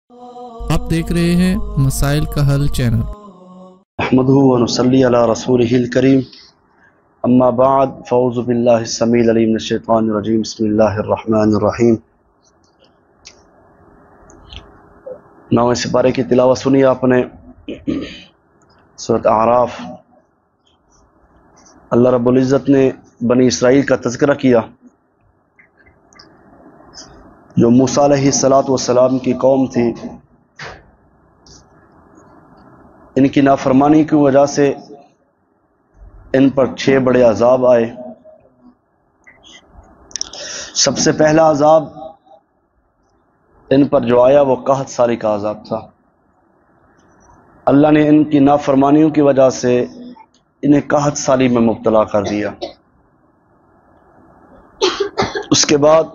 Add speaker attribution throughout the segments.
Speaker 1: آپ دیکھ رہے ہیں مسائل کا حل چینل۔
Speaker 2: احمدہ و نصلی علی رسولہ الکریم، اما بعد فاعوذ باللہ السمیع العلیم من الشیطان الرجیم، بسم اللہ الرحمن الرحیم۔ 9ویں سپارے کی تلاوت سنی آپ نے، سورۃ اعراف۔ اللہ رب العزت نے بنی اسرائیل کا تذکرہ کیا جو موسیٰ علیہ السلام کی قوم تھی۔ ان کی نافرمانی کی وجہ سے ان پر 6 بڑے عذاب آئے۔ سب سے پہلا عذاب ان پر جو آیا وہ قحط سالی کا عذاب تھا۔ اللہ نے ان کی نافرمانیوں کی وجہ سے انہیں قحط سالی میں مبتلا کر دیا۔ اس کے بعد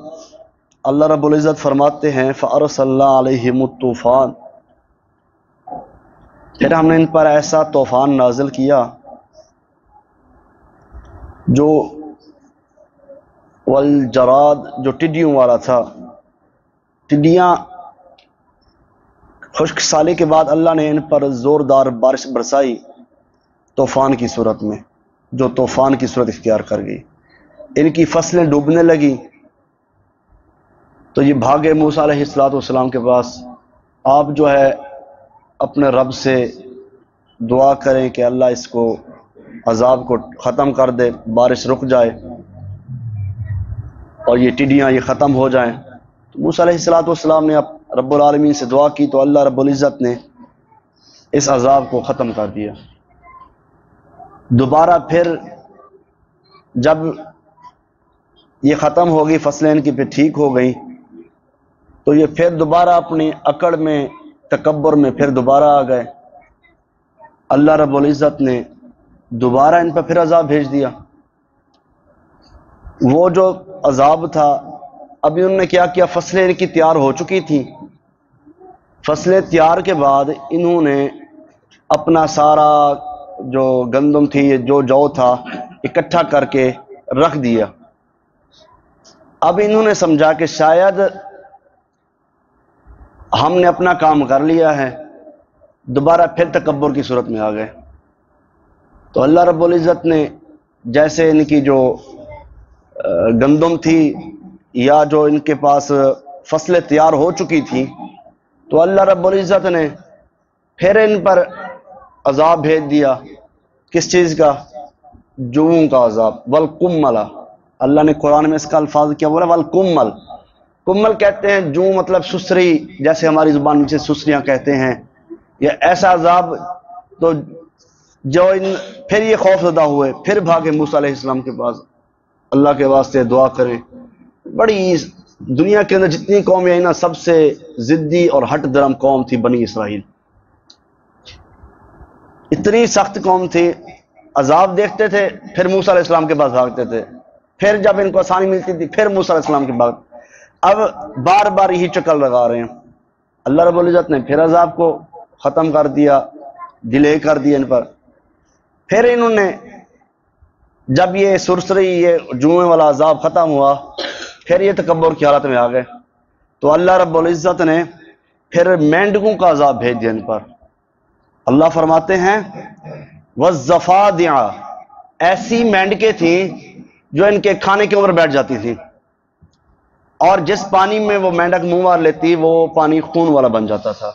Speaker 2: اللہ رب العزت فرماتے ہیں فَأَرْسَلْنَا عَلَيْهِمُ الطُّوفَانَ، پھر ہم نے ان پر ایسا طوفان نازل کیا جو والجراد، جو ٹڈیوں والا تھا۔ ٹڈیاں خشک سالی کے بعد اللہ نے ان پر زوردار بارش برسائی طوفان کی صورت میں، جو طوفان کی صورت اختیار کر گئی۔ ان کی فصلیں ڈوبنے لگیں تو یہ بھاگے موسیٰ علیہ السلام کے پاس، آپ جو ہے اپنے رب سے دعا کریں کہ اللہ اس کو عذاب کو ختم کر دے، بارش رک جائے اور یہ ٹڈیاں یہ ختم ہو جائیں۔ تو موسیٰ علیہ السلام نے رب العالمین سے دعا کی تو اللہ رب العزت نے اس عذاب کو ختم کر دیا۔ دوبارہ پھر جب یہ ختم ہو گئی، فصلیں ان کی پھر ٹھیک ہو گئی، تو یہ پھر دوبارہ اپنی اکڑ میں، تکبر میں پھر دوبارہ آ گئے۔ اللہ رب العزت نے دوبارہ ان پر پھر عذاب بھیج دیا۔ وہ جو عذاب تھا، ابھی انہوں نے کیا کیا، فصلیں ان کی تیار ہو چکی تھیں۔ فصلیں تیار کے بعد انہوں نے اپنا سارا جو گندم تھی، جو جو تھا، اکٹھا کر کے رکھ دیا۔ اب انہوں نے سمجھا کہ شاید ہم نے اپنا کام کر لیا ہے، دوبارہ پھر تکبر کی صورت میں آ گئے۔ تو اللہ رب العزت نے جیسے ان کی جو گندم تھی یا جو ان کے پاس فصلیں تیار ہو چکی تھیں، تو اللہ رب العزت نے پھر ان پر عذاب بھیج دیا۔ کس چیز کا؟ جوؤں کا عذاب، والقمل۔ اللہ نے قرآن میں اس کا الفاظ کیا بولا؟ والقمل۔ کمل کہتے ہیں جو مطلب سسری، جیسے ہماری زبان میں سسریاں کہتے ہیں، یا ایسا عذاب۔ تو جو پھر یہ خوف زدہ ہوئے، پھر بھاگے موسیٰ علیہ السلام کے پاس، اللہ کے واسطے دعا کریں۔ بڑی دنیا کے اندر جتنی قومیں آئیں نا، سب سے ضدی اور ہٹ درم قوم تھی بنی اسرائیل۔ اتنی سخت قوم تھی، عذاب دیکھتے تھے پھر موسیٰ علیہ السلام کے پاس بھاگتے تھے، پھر جب ان کو آسانی ملتی تھی پھر موسیٰ علیہ السلام کے پاس۔ اب بار بار یہی چکر لگا رہے ہیں۔ اللہ رب العزت نے پھر عذاب کو ختم کر دیا، ڈیلے کر دیا ان پر۔ پھر انہوں نے جب یہ سرسری، یہ جوئیں والا عذاب ختم ہوا، پھر یہ تکبر کی حالت میں آ گئے، تو اللہ رب العزت نے پھر مینڈکوں کا عذاب بھیج دیا ان پر۔ اللہ فرماتے ہیں وَالضَّفَادِعَ، ایسی مینڈکیں تھیں جو ان کے کھانے کے اوپر بیٹھ جاتی تھیں، اور جس پانی میں وہ مینڈک منہ مار لیتی وہ پانی خون والا بن جاتا تھا۔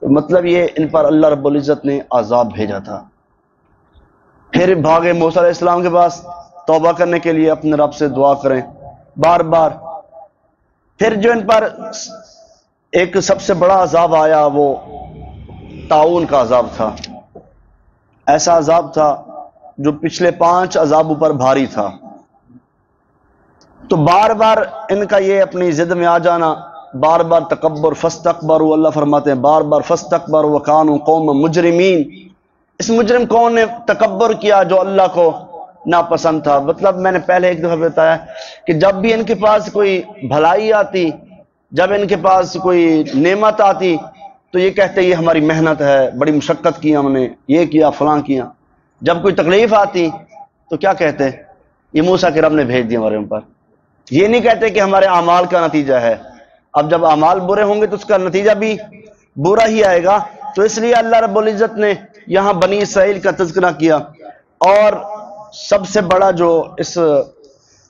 Speaker 2: مطلب یہ ان پر اللہ رب العزت نے عذاب بھیجا تھا۔ پھر بھاگے موسیٰ علیہ السلام کے پاس توبہ کرنے کے لیے، اپنے رب سے دعا کریں بار بار۔ پھر جو ان پر ایک سب سے بڑا عذاب آیا وہ طاعون کا عذاب تھا۔ ایسا عذاب تھا جو پچھلے 5 عذابوں پر بھاری تھا۔ تو بار بار ان کا یہ اپنی ضد میں آ جانا، بار بار تکبر، فاستکبروا، اللہ فرماتے ہیں بار بار فاستکبروا وکانوا قوما مجرمین۔ اس مجرم کون نے تکبر کیا جو اللہ کو ناپسند تھا۔ مطلب میں نے پہلے ایک دفعہ بتایا کہ جب بھی ان کے پاس کوئی بھلائی آتی، جب ان کے پاس کوئی نعمت آتی، تو یہ کہتے یہ ہماری محنت ہے، بڑی مشقت کی ہم نے، یہ کیا فلاں کیا۔ جب کوئی تکلیف آتی تو کیا کہتے؟ یہ موسیٰ کے رب نے بھیج دیا ہمارے اوپر۔ یہ نہیں کہتے کہ ہمارے اعمال کا نتیجہ ہے، اب جب اعمال برے ہوں گے تو اس کا نتیجہ بھی برا ہی آئے گا. تو اس لیے اللہ رب العزت نے یہاں بنی اسرائیل کا تذکرہ کیا. اور سب سے بڑا جو اس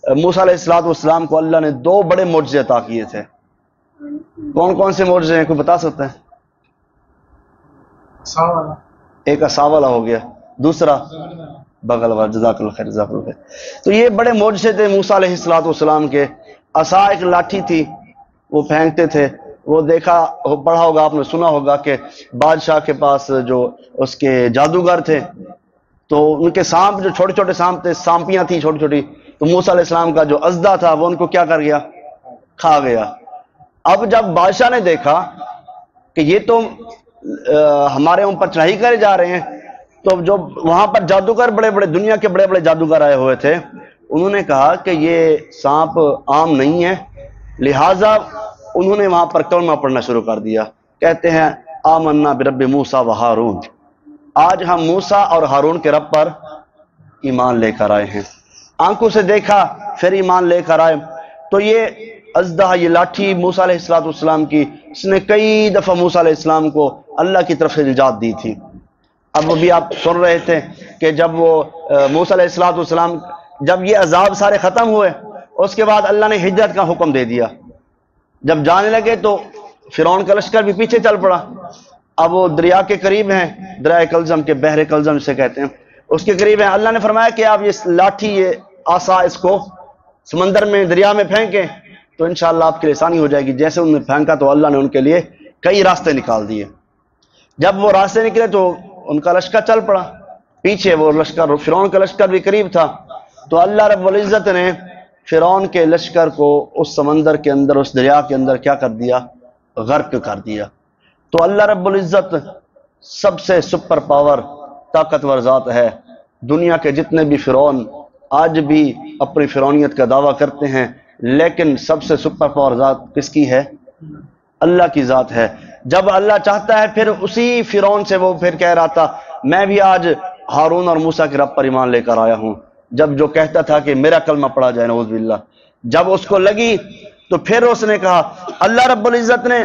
Speaker 2: موسیٰ علیہ السلام کو اللہ نے 2 بڑے معجزے عطا کیے تھے. کون کون سے معجزے ہیں، کوئی بتا سکتا ہے؟ ایک عصا والا ہو گیا، دوسرا بغل والا. جزاک اللہ خیر، جزاک اللہ خیر. تو یہ بڑے معجزے تھے موسیٰ علیہ السلام کے. عصا ایک لاٹھی تھی، وہ پھینکتے تھے. وہ دیکھا پڑھا ہوگا، آپ نے سنا ہوگا کہ بادشاہ کے پاس جو اس کے جادوگر تھے تو ان کے سانپ، جو چھوٹے چھوٹے سانپ تھے، سانپیاں تھیں چھوٹی چھوٹی، تو موسیٰ علیہ السلام کا جو اژدھا تھا وہ ان کو کیا کر گیا؟ کھا گیا. اب جب بادشاہ نے دیکھا کہ یہ تو ہمارے اوپر چڑھائی کرے جا رہے ہیں، تو جو وہاں پر جادوگر، بڑے بڑے دنیا کے بڑے بڑے جادوگر آئے ہوئے تھے، انہوں نے کہا کہ یہ سانپ عام نہیں ہے. لہٰذا انہوں نے وہاں پر کلمہ پڑھنا شروع کر دیا. کہتے ہیں آمنا برب موسیٰ و ہارون، آج ہم موسیٰ اور ہارون کے رب پر ایمان لے کر آئے ہیں. آنکھوں سے دیکھا پھر ایمان لے کر آئے. تو یہ اژدھا، یہ لاٹھی موسیٰ علیہ السلام کی، اس نے کئی دفعہ موسیٰ علیہ السلام کو اللہ کی طرف سے نجات دی تھی. اب ابھی آپ سن رہے تھے کہ جب وہ موسیٰ علیہ السلام، جب یہ عذاب سارے ختم ہوئے، اس کے بعد اللہ نے ہجرت کا حکم دے دیا. جب جانے لگے تو فرعون کا لشکر بھی پیچھے چل پڑا. اب وہ دریا کے قریب ہیں، دریائے کلزم کے، بحر کلزم سے کہتے ہیں، اس کے قریب ہیں. اللہ نے فرمایا کہ آپ یہ لاٹھی، یہ عصا، اس کو سمندر میں، دریا میں پھینکیں تو انشاءاللہ آپ کے لیے آسانی ہو جائے گی. جیسے انہوں نے پھینکا تو اللہ نے ان کے لیے کئی راستے نکال دیے. جب وہ راستے نکلے تو ان کا لشکر چل پڑا پیچھے. وہ لشکر، فرعون کا لشکر بھی قریب تھا. تو اللہ رب العزت نے فرعون کے لشکر کو اس سمندر کے اندر، اس دریا کے اندر کیا کر دیا؟ غرق کر دیا. تو اللہ رب العزت سب سے سپر پاور، طاقتور ذات ہے. دنیا کے جتنے بھی فرعون آج بھی اپنی فرعونیت کا دعویٰ کرتے ہیں، لیکن سب سے سپر پاور ذات کس کی ہے؟ اللہ کی ذات ہے. جب اللہ چاہتا ہے پھر اسی فرعون سے وہ پھر کہہ رہا تھا میں بھی آج ہارون اور موسیٰ کے رب پر ایمان لے کر آیا ہوں. جب جو کہتا تھا کہ میرا کلمہ پڑھا جائے، نعوذ باللہ، جب اس کو لگی تو پھر اس نے کہا. اللہ رب العزت نے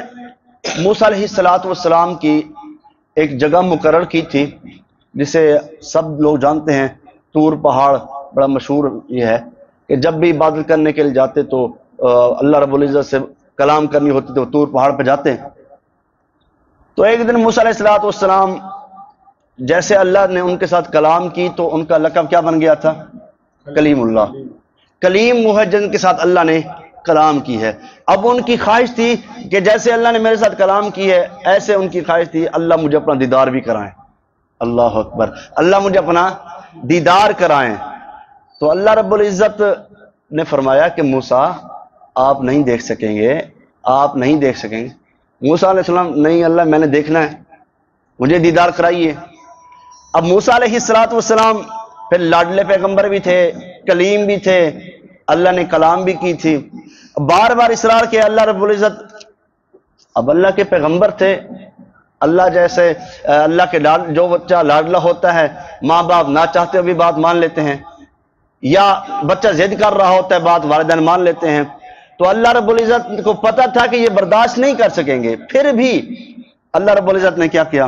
Speaker 2: موسیٰ علیہ السلام کی ایک جگہ مقرر کی تھی جسے سب لوگ جانتے ہیں، طور پہاڑ. بڑا مشہور یہ ہے کہ جب بھی عبادت کرنے کے لیے جاتے تو اللہ رب العزت سے کلام کرنی ہوتی تو طور پہاڑ پہ جاتے ہیں. تو ایک دن موسیٰ علیہ السلام جیسے اللہ نے ان کے ساتھ کلام کی تو ان کا لقب کیا بن گیا تھا؟ کلیم اللہ. کلیم وہ ہے جن کے ساتھ اللہ نے کلام کی ہے. اب ان کی خواہش تھی کہ جیسے اللہ نے میرے ساتھ کلام کی ہے، ایسے ان کی خواہش تھی اللہ مجھے اپنا دیدار بھی کرائیں. اللہ اکبر، اللہ مجھے اپنا دیدار کرائیں. تو اللہ رب العزت نے فرمایا کہ موسیٰ آپ نہیں دیکھ سکیں گے، آپ نہیں دیکھ سکیں گے. موسیٰ علیہ السلام نہیں اللہ میں نے دیکھنا ہے، مجھے دیدار کرائیے. اب موسیٰ علیہ السلام پھر لاڈلے پیغمبر بھی تھے، کلیم بھی تھے، اللہ نے کلام بھی کی تھی. بار بار اصرار کیا اللہ رب العزت. اب اللہ کے پیغمبر تھے، اللہ جیسے اللہ کے جو بچہ لاڈلا ہوتا ہے، ماں باپ نہ چاہتے ہوئے بھی بات مان لیتے ہیں، یا بچہ ضد کر رہا ہوتا ہے بات والدین مان لیتے ہیں. تو اللہ رب العزت کو پتا تھا کہ یہ برداشت نہیں کر سکیں گے، پھر بھی اللہ رب العزت نے کیا کیا؟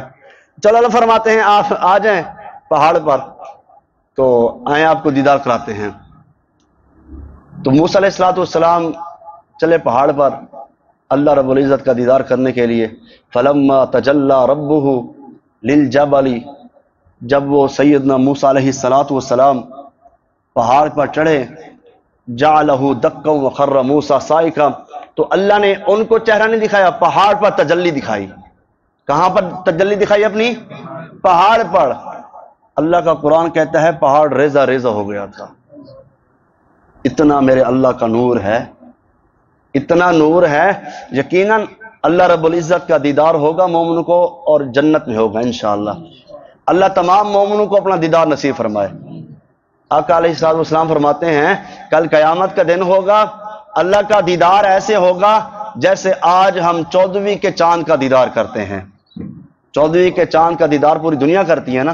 Speaker 2: چلو اللہ فرماتے ہیں آپ آ جائیں پہاڑ پر، تو آئیں آپ کو دیدار کراتے ہیں. تو موسیٰ علیہ السلام چلے پہاڑ پر اللہ رب العزت کا دیدار کرنے کے لیے. فلما تجلی ربہ للجبل، جب وہ سیدنا موسیٰ علیہ السلام پہاڑ پر چڑھے، جعلہ دکا وخر موسیٰ صائقا، تو اللہ نے ان کو چہرہ نہیں دکھایا، پہاڑ پر تجلی دکھائی. کہاں پر تجلی دکھائی؟ اپنی پہاڑ پر. اللہ کا قرآن کہتا ہے پہاڑ ریزہ ریزہ ہو گیا تھا. اتنا میرے اللہ کا نور ہے، اتنا نور ہے. یقیناً اللہ رب العزت کا دیدار ہوگا مومنوں کو اور جنت میں ہوگا انشاءاللہ. اللہ تمام مومنوں کو اپنا دیدار نصیب فرمائے. آقا علیہ السلام فرماتے ہیں کل قیامت کا دن ہوگا، اللہ کا دیدار ایسے ہوگا جیسے آج ہم 14ویں کے چاند کا دیدار کرتے ہیں. 14ویں کے چاند کا دیدار پوری دنیا کرتی ہے نا.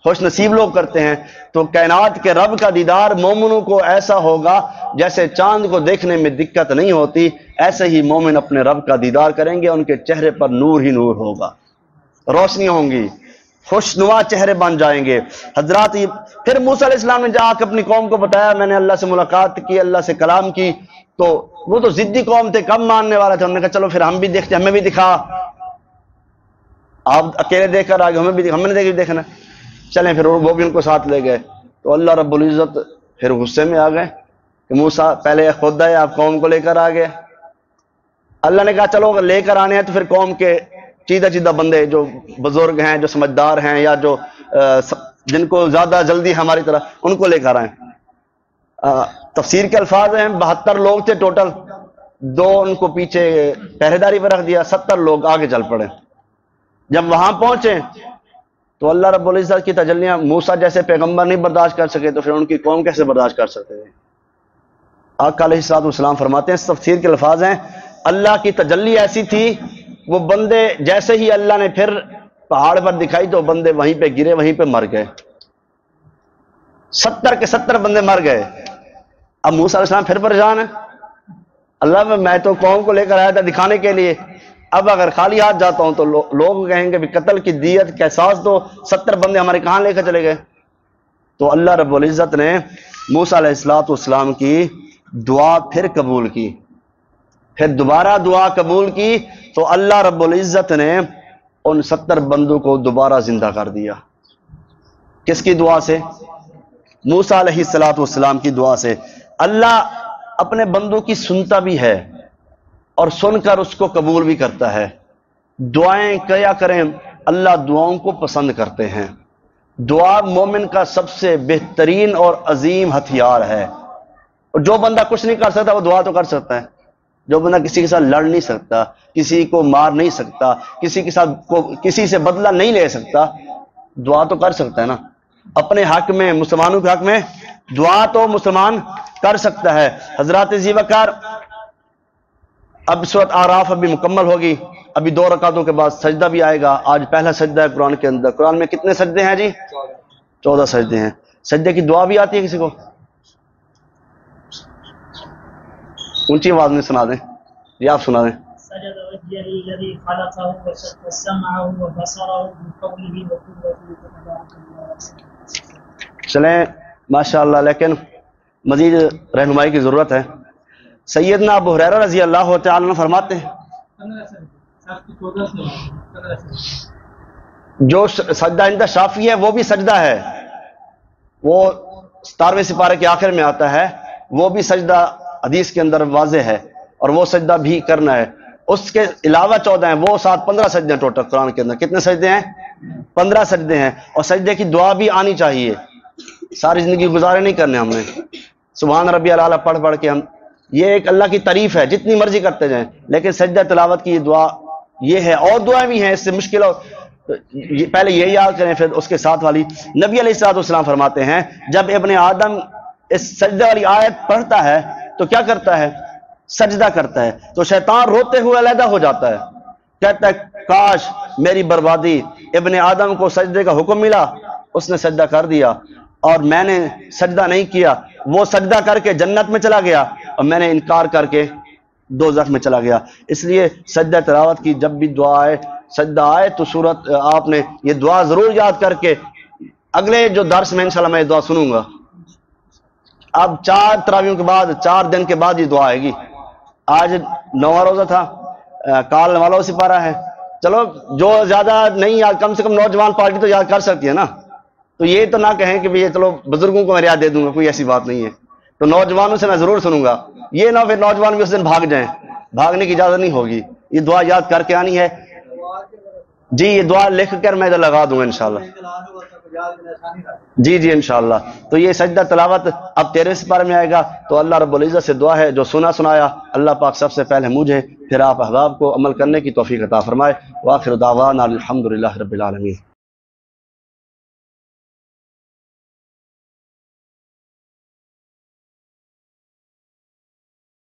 Speaker 2: خوش نصیب لوگ کرتے ہیں، تو کائنات کے رب کا دیدار مومنوں کو ایسا ہوگا جیسے چاند کو دیکھنے میں دقت نہیں ہوتی، ایسے ہی مومن اپنے رب کا دیدار کریں گے، ان کے چہرے پر نور ہی نور ہوگا، روشنی ہوں گی، خوشنما چہرے بن جائیں گے۔ حضرات پھر موسیٰ علیہ السلام نے جا کے اپنی قوم کو بتایا میں نے اللہ سے ملاقات کی، اللہ سے کلام کی، تو وہ تو ضدی قوم تھے، کم ماننے والے تھے، انہوں نے کہا چلو پھر ہم بھی دیکھتے، ہمیں بھی دکھا، آپ اکیلے دیکھ کر آگے، ہمیں نے دیکھنا، چلیں پھر وہ بھی ان کو ساتھ لے گئے۔ تو اللہ رب العزت پھر غصے میں آ گئے کہ موسیٰ پہلے خود آئے، آپ قوم کو لے کر آ گئے۔ اللہ نے کہا چلو اگر لے کر آنے ہیں تو پھر قوم کے چیدہ بندے جو بزرگ ہیں، جو سمجھدار ہیں، یا جو جن کو زیادہ جلدی ہماری طرح، ان کو لے کر آئیں۔ تفسیر کے الفاظ ہیں 72 لوگ تھے ٹوٹل، 2 ان کو پیچھے پہرے داری پر رکھ دیا، 70 لوگ آگے چل پڑے۔ جب وہاں پہنچے تو اللہ رب العزت کی تجلیاں موسیٰ جیسے پیغمبر نہیں برداشت کر سکے تو پھر ان کی قوم کیسے برداشت کر سکتے ہیں؟ آقا علیہ الصلوۃ والسلام فرماتے ہیں، اس تفسیر کے الفاظ ہیں اللہ کی تجلی ایسی تھی، وہ بندے جیسے ہی اللہ نے پھر پہاڑ پر دکھائی تو بندے وہیں پہ گرے، وہیں پہ مر گئے، 70 کے 70 بندے مر گئے۔ اب موسیٰ علیہ السلام پھر پریشان ہے، اللہ میں تو قوم کو لے کر آیا تھا دکھانے کے لیے، اب اگر خالی ہاتھ جاتا ہوں تو لوگ کہیں گے بھی قتل کی دیت کا احساس تو 70 بندے ہمارے کہاں لے کر چلے گئے۔ تو اللہ رب العزت نے موسیٰ علیہ الصلوۃ والسلام کی دعا پھر قبول کی، پھر دوبارہ دعا قبول کی تو اللہ رب العزت نے ان 70 بندوں کو دوبارہ زندہ کر دیا۔ کس کی دعا سے؟ موسیٰ علیہ الصلوۃ والسلام کی دعا سے۔ اللہ اپنے بندوں کی سنتا بھی ہے اور سن کر اس کو قبول بھی کرتا ہے۔ دعائیں کیا کریں، اللہ دعاؤں کو پسند کرتے ہیں۔ دعا مومن کا سب سے بہترین اور عظیم ہتھیار ہے، اور جو بندہ کچھ نہیں کر سکتا وہ دعا تو کر سکتا ہے۔ جو بندہ کسی کے ساتھ لڑ نہیں سکتا، کسی کو مار نہیں سکتا، کسی سے بدلہ نہیں لے سکتا، دعا تو کر سکتا ہے نا۔ اپنے حق میں، مسلمانوں کے حق میں دعا تو مسلمان کر سکتا ہے۔ حضرات ذی وقار، اب سورۃ اعراف ابھی مکمل ہوگی، ابھی 2 رکعتوں کے بعد سجدہ بھی آئے گا۔ آج پہلا سجدہ ہے قرآن کے اندر۔ قرآن میں کتنے سجدے ہیں جی؟ 14 سجدے ہیں۔ سجدے کی دعا بھی آتی ہے کسی کو؟ اونچی آواز میں سنا دیں، یہ آپ سنا دیں۔ چلیں ماشاءاللہ، لیکن مزید رہنمائی کی ضرورت ہے۔ سیدنا ابو ہریرہ رضی اللہ تعالیٰ عنہ فرماتے ہیں جو سجدہ عند شافعی ہے وہ بھی سجدہ ہے، وہ 17ویں سپارے کے آخر میں آتا ہے، وہ بھی سجدہ حدیث کے اندر واضح ہے، اور وہ سجدہ بھی کرنا ہے۔ اس کے علاوہ 14 ہیں، وہ 15 سجدے ہیں ٹوٹل قرآن کے اندر۔ کتنے سجدے ہیں؟ 15 سجدے ہیں، اور سجدے کی دعا بھی آنی چاہیے۔ ساری زندگی گزارے نہیں کرنے ہم نے سبحان ربی الاعلیٰ پڑھ پڑھ کے، ہم یہ ایک اللہ کی تعریف ہے، جتنی مرضی کرتے جائیں، لیکن سجدہ تلاوت کی یہ دعا یہ ہے، اور دعائیں بھی ہیں اس سے مشکل ہو، پہلے یہ یاد کریں پھر اس کے ساتھ والی۔ نبی علیہ الصلوۃ والسلام فرماتے ہیں جب ابن آدم اس سجدہ والی آیت پڑھتا ہے تو کیا کرتا ہے؟ سجدہ کرتا ہے، تو شیطان روتے ہوئے علیحدہ ہو جاتا ہے، کہتا ہے کاش میری بربادی، ابن آدم کو سجدے کا حکم ملا، اس نے سجدہ کر دیا، اور میں نے سجدہ نہیں کیا، وہ سجدہ کر کے جنت میں چلا گیا اور میں نے انکار کر کے دوزخ میں چلا گیا۔ اس لیے سجدہ تلاوت کی جب بھی دعا آئے، سجدہ آئے تو سورت آپ نے یہ دعا ضرور یاد کر کے، اگلے جو درس میں انشاءاللہ میں یہ دعا سنوں گا۔ اب 4 تراویحوں کے بعد، 4 دن کے بعد یہ دعا آئے گی۔ آج 9واں روزہ تھا، کال والا سپارہ ہے، چلو جو زیادہ نہیں یاد، کم سے کم نوجوان پارٹی تو یاد کر سکتی ہے نا، تو یہ تو نہ کہیں کہ یہ چلو بزرگوں کو میں یاد دے دوں گا، کوئی ایسی بات نہیں ہے، تو نوجوانوں سے میں ضرور سنوں گا، یہ نہ پھر نوجوان بھی اس دن بھاگ جائیں، بھاگنے کی اجازت نہیں ہوگی، یہ دعا یاد کر کے آنی ہے جی۔ یہ دعا لکھ کر میں ادھر لگا دوں گا انشاءاللہ، جی انشاءاللہ۔ تو یہ سجدہ تلاوت اب 13 سپارے میں آئے گا، تو اللہ رب العزت سے دعا ہے جو سنا سنایا اللہ پاک سب سے پہلے مجھے پھر آپ احباب کو عمل کرنے کی توفیق عطا فرمائے۔ وآخر دعوانا الحمدللہ رب العالمین۔